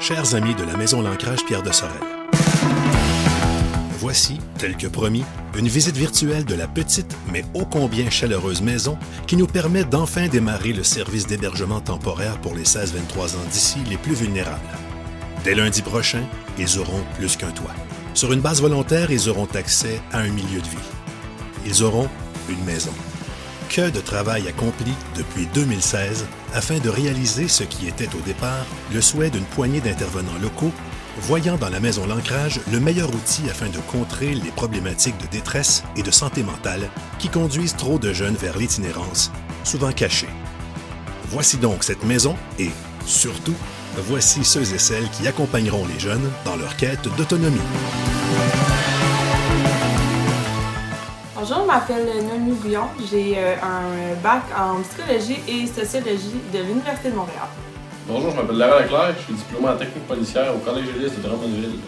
chers amis de la Maison L'Ancrage Pierre de Sorel. Voici, tel que promis, une visite virtuelle de la petite mais ô combien chaleureuse maison qui nous permet d'enfin démarrer le service d'hébergement temporaire pour les 16-23 ans d'ici les plus vulnérables. Dès lundi prochain, ils auront plus qu'un toit. Sur une base volontaire, ils auront accès à un milieu de vie. Ils auront une maison. Que de travail accompli depuis 2016 afin de réaliser ce qui était au départ le souhait d'une poignée d'intervenants locaux, voyant dans la Maison L'Ancrage le meilleur outil afin de contrer les problématiques de détresse et de santé mentale qui conduisent trop de jeunes vers l'itinérance, souvent cachée. Voici donc cette maison et, surtout, voici ceux et celles qui accompagneront les jeunes dans leur quête d'autonomie. Bonjour, je m'appelle Noémie Bouillon. J'ai un bac en psychologie et sociologie de l'Université de Montréal. Bonjour, je m'appelle Lara Leclerc, je suis diplômé en technique policière au Collège Ulysse de Drummondville.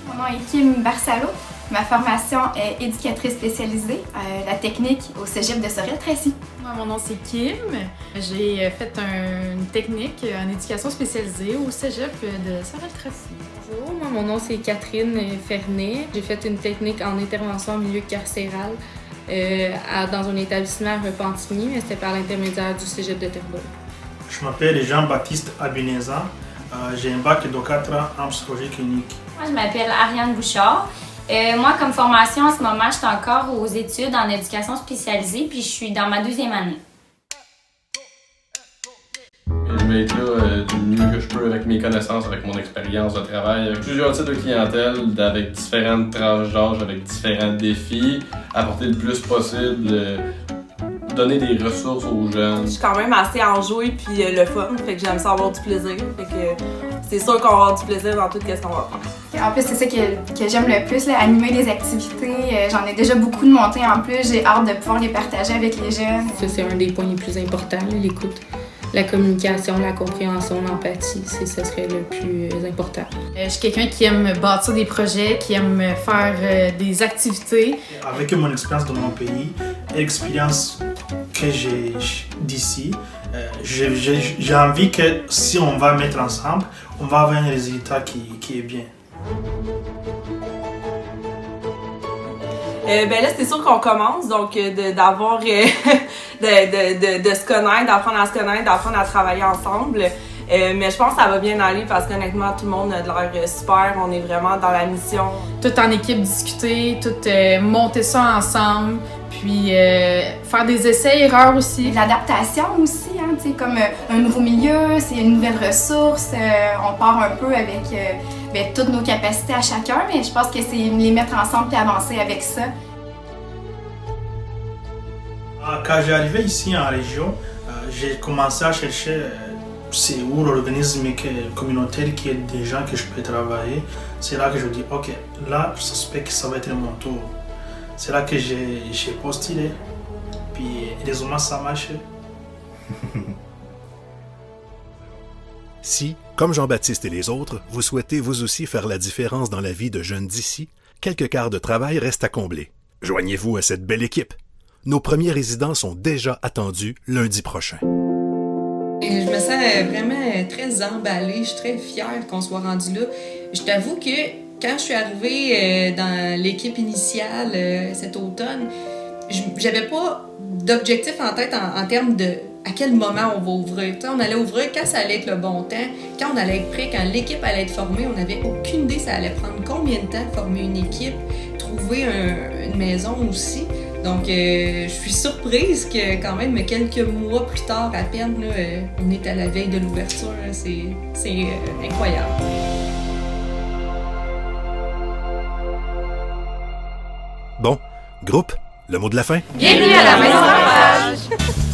Mon nom est Kim Barsalo. Ma formation est éducatrice spécialisée à la technique au Cégep de Sorel-Tracy. Moi, mon nom c'est Kim. J'ai fait une technique en éducation spécialisée au Cégep de Sorel-Tracy. Bonjour, moi, mon nom c'est Catherine Fernet. J'ai fait une technique en intervention en milieu carcéral dans un établissement à Repentigny, mais c'était par l'intermédiaire du Cégep de Terrebonne. Je m'appelle Jean-Baptiste Abineza. J'ai un bac de 4 ans en psychologie clinique. Moi, je m'appelle Ariane Bouchard. Moi, comme formation, en ce moment, je suis encore aux études en éducation spécialisée, puis je suis dans ma 2e année. Je vais être là du mieux que je peux avec mes connaissances, avec mon expérience de travail, avec plusieurs types de clientèle, avec différentes tranches d'âge, avec différents défis, apporter le plus possible, donner des ressources aux jeunes. Je suis quand même assez enjouée puis le fun, fait que j'aime ça avoir du plaisir. Fait que c'est sûr qu'on va avoir du plaisir dans tout ce qu'on va faire. En plus, c'est ça que j'aime le plus, là, animer des activités. J'en ai déjà beaucoup de montées en plus. J'ai hâte de pouvoir les partager avec les jeunes. Ça, c'est un des points les plus importants, l'écoute. La communication, la compréhension, l'empathie, ce serait le plus important. Je suis quelqu'un qui aime bâtir des projets, qui aime faire des activités. Avec mon expérience dans mon pays et l'expérience que j'ai d'ici, j'ai envie que si on va mettre ensemble, on va avoir un résultat qui est bien. Là, c'est sûr qu'on commence, donc d'avoir de se connaître, d'apprendre à se connaître, d'apprendre à travailler ensemble. Mais je pense que ça va bien aller parce qu'honnêtement, tout le monde a de l'air super. On est vraiment dans la mission. Tout en équipe discuter, tout monter ça ensemble, puis faire des essais-erreurs aussi. L'adaptation aussi, hein, comme un nouveau milieu, c'est une nouvelle ressource. On part un peu avec toutes nos capacités à chacun, mais je pense que c'est les mettre ensemble et avancer avec ça. Quand j'ai arrivé ici en région, j'ai commencé à chercher c'est où l'organisme communautaire qui est des gens que je peux travailler. C'est là que je dis, ok, là je suspecte que ça va être mon tour. C'est là que j'ai postulé, puis heureusement ça a marché. Si, comme Jean-Baptiste et les autres, vous souhaitez vous aussi faire la différence dans la vie de jeunes d'ici, quelques quarts de travail restent à combler. Joignez-vous à cette belle équipe. Nos premiers résidents sont déjà attendus lundi prochain. Je me sens vraiment très emballée, je suis très fière qu'on soit rendu là. Je t'avoue que quand je suis arrivée dans l'équipe initiale cet automne, j'avais pas d'objectif en tête en termes de à quel moment on va ouvrir. T'sais, on allait ouvrir quand ça allait être le bon temps, quand on allait être prêt, quand l'équipe allait être formée. On n'avait aucune idée ça allait prendre combien de temps former une équipe, trouver une maison aussi. Donc, je suis surprise que quand même quelques mois plus tard à peine, là, on est à la veille de l'ouverture. Là, c'est incroyable. Bon, groupe, le mot de la fin? Bienvenue à la Maison L'Ancrage!